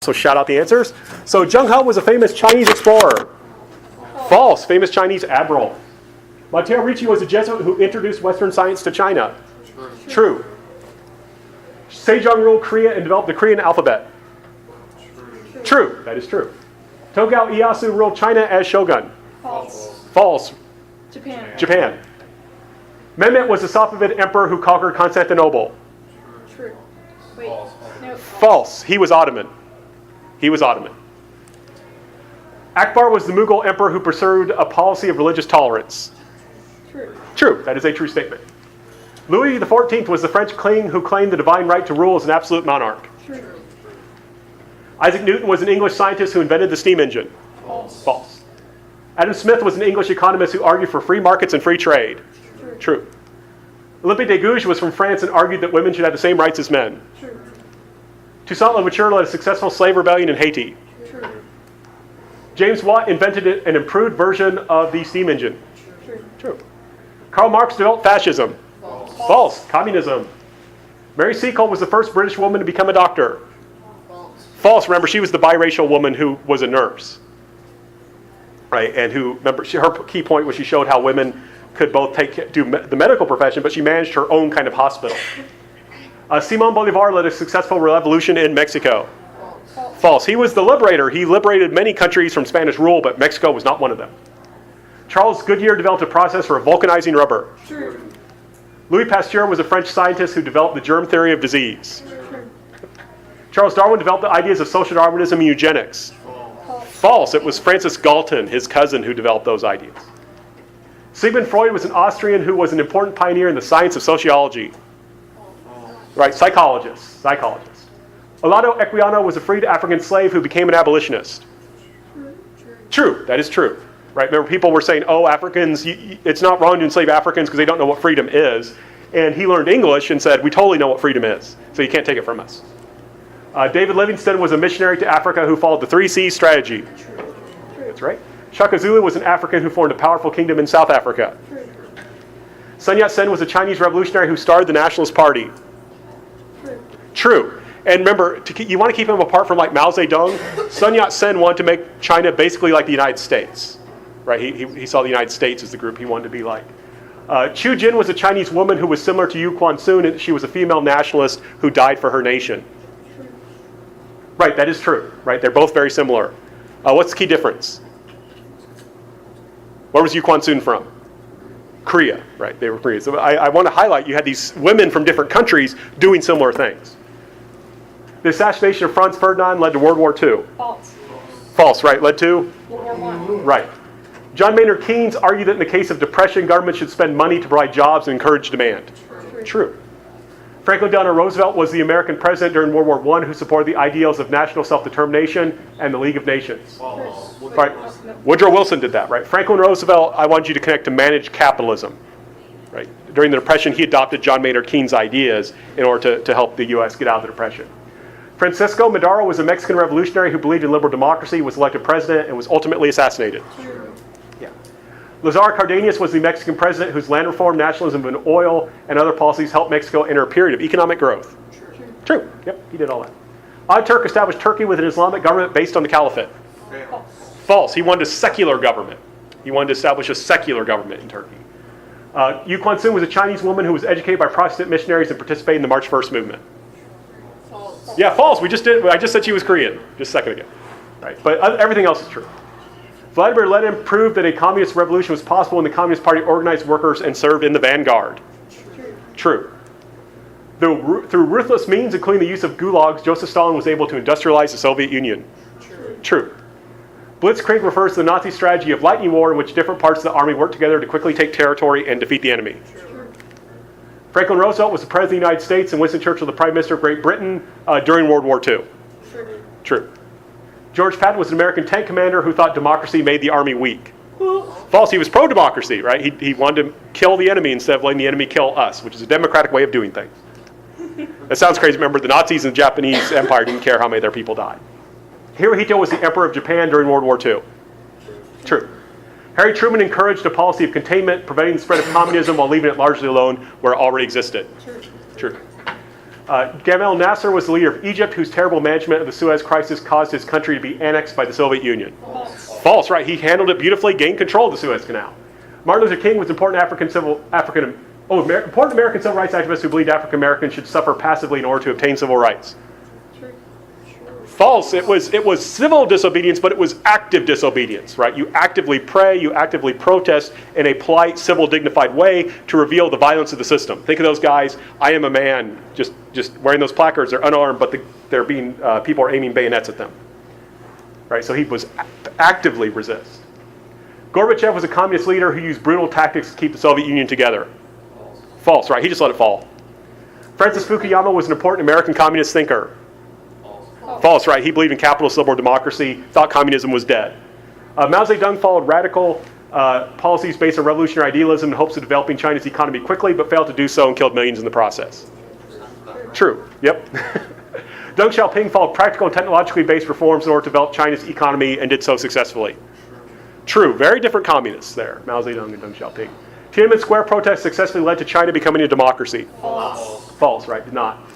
So shout out the answers. So Zheng He was a famous Chinese explorer. False. Famous Chinese admiral. Matteo Ricci was a Jesuit who introduced Western science to China. True. Sejong ruled Korea and developed the Korean alphabet. True. That is true. Tokugawa Ieyasu ruled China as shogun. False. False. Japan. Mehmet was the Safavid emperor who conquered Constantinople. True. Wait. No. False. He was Ottoman. Akbar was the Mughal emperor who pursued a policy of religious tolerance. True. True. That is a true statement. Louis XIV was the French king who claimed the divine right to rule as an absolute monarch. True. Isaac Newton was an English scientist who invented the steam engine. False. Adam Smith was an English economist who argued for free markets and free trade. True. Olympe de Gouges was from France and argued that women should have the same rights as men. True. Toussaint Louverture led a successful slave rebellion in Haiti. True. James Watt invented an improved version of the steam engine. True. Karl Marx developed fascism. False. Communism. Mary Seacole was the first British woman to become a doctor. False. Remember, she was the biracial woman who was a nurse. Right, and who, remember, her key point was she showed how women could both do the medical profession, but she managed her own kind of hospital. Simon Bolivar led a successful revolution in Mexico. False. He was the liberator. He liberated many countries from Spanish rule, but Mexico was not one of them. Charles Goodyear developed a process for vulcanizing rubber. True. Louis Pasteur was a French scientist who developed the germ theory of disease. True. Charles Darwin developed the ideas of social Darwinism and eugenics. False. It was Francis Galton, his cousin, who developed those ideas. Sigmund Freud was an Austrian who was an important pioneer in the science of sociology. Right, psychologist. Olado Equiano was a freed African slave who became an abolitionist. True, that is true. Right, remember people were saying, oh, Africans, it's not wrong to enslave Africans because they don't know what freedom is. And he learned English and said, we totally know what freedom is, so you can't take it from us. David Livingstone was a missionary to Africa who followed the 3 C's strategy. That's right. Shaka Zulu was an African who formed a powerful kingdom in South Africa. Sun Yat-sen was a Chinese revolutionary who started the Nationalist Party. True. And remember, you want to keep him apart from like Mao Zedong. Sun Yat-sen wanted to make China basically like the United States. Right? He saw the United States as the group he wanted to be like. Chu Jin was a Chinese woman who was similar to Yu Kwan-soon, and she was a female nationalist who died for her nation. Right, that is true. Right, they're both very similar. What's the key difference? Where was Yu Kwan-soon from? Korea, right? They were Korean. So I want to highlight you had these women from different countries doing similar things. The assassination of Franz Ferdinand led to World War II. False. False, right? Led to? World War I. Right. John Maynard Keynes argued that in the case of depression, government should spend money to provide jobs and encourage demand. True. Franklin Delano Roosevelt was the American president during World War I who supported the ideals of national self-determination and the League of Nations. Right. Woodrow Wilson did that, right? Franklin Roosevelt, I want you to connect to managed capitalism. Right. During the Depression, he adopted John Maynard Keynes' ideas in order to help the U.S. get out of the Depression. Francisco Madero was a Mexican revolutionary who believed in liberal democracy, was elected president, and was ultimately assassinated. Yeah. Lazar Cardenas was the Mexican president whose land reform, nationalism, and oil and other policies helped Mexico enter a period of economic growth. True. Yep, he did all that. Ataturk established Turkey with an Islamic government based on the caliphate. False. He wanted a secular government. He wanted to establish a secular government in Turkey. Yu Kwan-soon was a Chinese woman who was educated by Protestant missionaries and participated in the March 1st movement. False. Yeah, false. I just said she was Korean just a second ago. Right. But everything else is true. Vladimir Lenin proved that a communist revolution was possible when the Communist Party organized workers and served in the vanguard. True. Through ruthless means, including the use of gulags, Joseph Stalin was able to industrialize the Soviet Union. True. Blitzkrieg refers to the Nazi strategy of lightning war in which different parts of the army work together to quickly take territory and defeat the enemy. Franklin Roosevelt was the President of the United States and Winston Churchill the Prime Minister of Great Britain during World War II. True. George Patton was an American tank commander who thought democracy made the army weak. False. He was pro-democracy, right? He wanted to kill the enemy instead of letting the enemy kill us, which is a democratic way of doing things. That sounds crazy. Remember, the Nazis and the Japanese Empire didn't care how many of their people died. Hirohito was the Emperor of Japan during World War II. True. Harry Truman encouraged a policy of containment, preventing the spread of communism while leaving it largely alone where it already existed. True. Gamal Nasser was the leader of Egypt, whose terrible management of the Suez Crisis caused his country to be annexed by the Soviet Union. False. False, right? He handled it beautifully, gained control of the Suez Canal. Martin Luther King was an important important American civil rights activist who believed African Americans should suffer passively in order to obtain civil rights. True. False. It was civil disobedience, but it was active disobedience, right? You actively pray, you actively protest in a polite, civil, dignified way to reveal the violence of the system. Think of those guys. I am a man, just wearing those placards. They're unarmed, but they're being people are aiming bayonets at them, right? So he was actively resist. Gorbachev was a communist leader who used brutal tactics to keep the Soviet Union together. False, right? He just let it fall. Francis Fukuyama was an important American communist thinker. False, right? He believed in capitalist liberal democracy, thought communism was dead. Mao Zedong followed radical policies based on revolutionary idealism in hopes of developing China's economy quickly, but failed to do so and killed millions in the process. True. Yep. Deng Xiaoping followed practical and technologically based reforms in order to develop China's economy and did so successfully. True. Very different communists there, Mao Zedong and Deng Xiaoping. Tiananmen Square protests successfully led to China becoming a democracy. False. False, right? Did not.